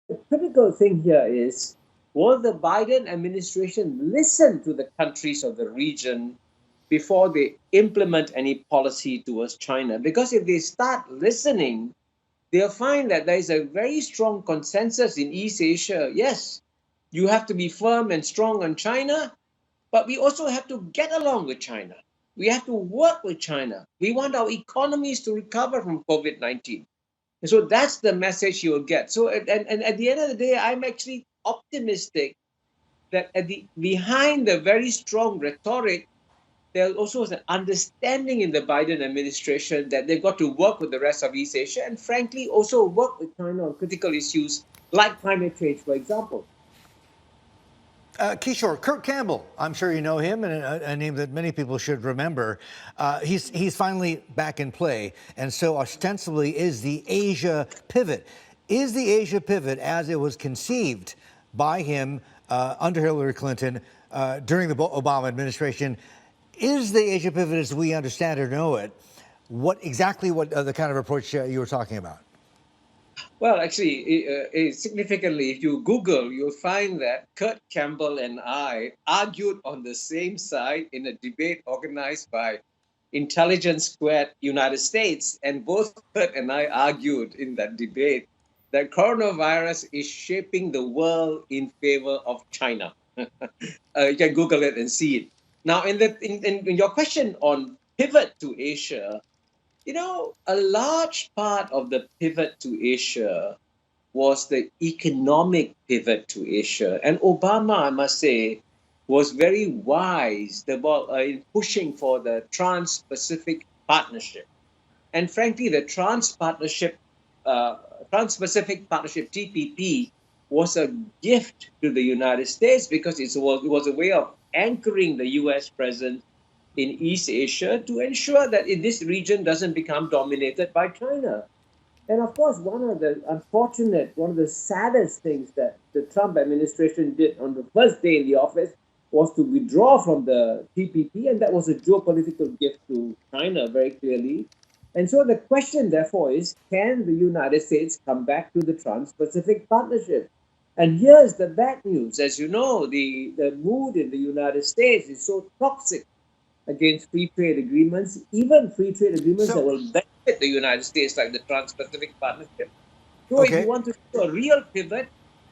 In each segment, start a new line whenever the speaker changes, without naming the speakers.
the critical thing here is, will the Biden administration listen to the countries of the region before they implement any policy towards China? Because if they start listening, they'll find that there is a very strong consensus in East Asia. Yes, you have to be firm and strong on China, but we also have to get along with China. We have to work with China. We want our economies to recover from COVID 19. And so that's the message you will get. So, and at the end of the day, I'm actually optimistic that behind the very strong rhetoric, there also is an understanding in the Biden administration that they've got to work with the rest of East Asia and, frankly, also work with China on critical issues like climate change, for example.
Kishore, Kurt Campbell, I'm sure you know him, and a name that many people should remember. He's finally back in play, and so ostensibly is the Asia pivot. Is the Asia pivot, as it was conceived by him under Hillary Clinton during the Obama administration, is the Asia pivot as we understand or know it, what the kind of approach you were talking about?
Well, actually, significantly, if you Google, you'll find that Kurt Campbell and I argued on the same side in a debate organized by Intelligence Squared United States. And both Kurt and I argued in that debate that coronavirus is shaping the world in favor of China. You can Google it and see it. Now, in your question on pivot to Asia, a large part of the pivot to Asia was the economic pivot to Asia. And Obama, I must say, was very wise about in pushing for the Trans-Pacific Partnership. And frankly, the Trans-Pacific Partnership, TPP, was a gift to the United States because it was a way of anchoring the U.S. presence in East Asia to ensure that this region doesn't become dominated by China. And of course, one of the saddest things that the Trump administration did on the first day in the office was to withdraw from the TPP, and that was a geopolitical gift to China, very clearly. And so the question, therefore, is, can the United States come back to the Trans-Pacific Partnership? And here's the bad news. As you know, the mood in the United States is so toxic against free trade agreements, even free trade agreements that will benefit the United States, like the Trans-Pacific Partnership. So if you want to do a real pivot,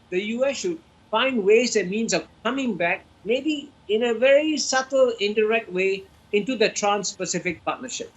the US should find ways and means of coming back, maybe in a very subtle, indirect way, into the Trans-Pacific Partnership.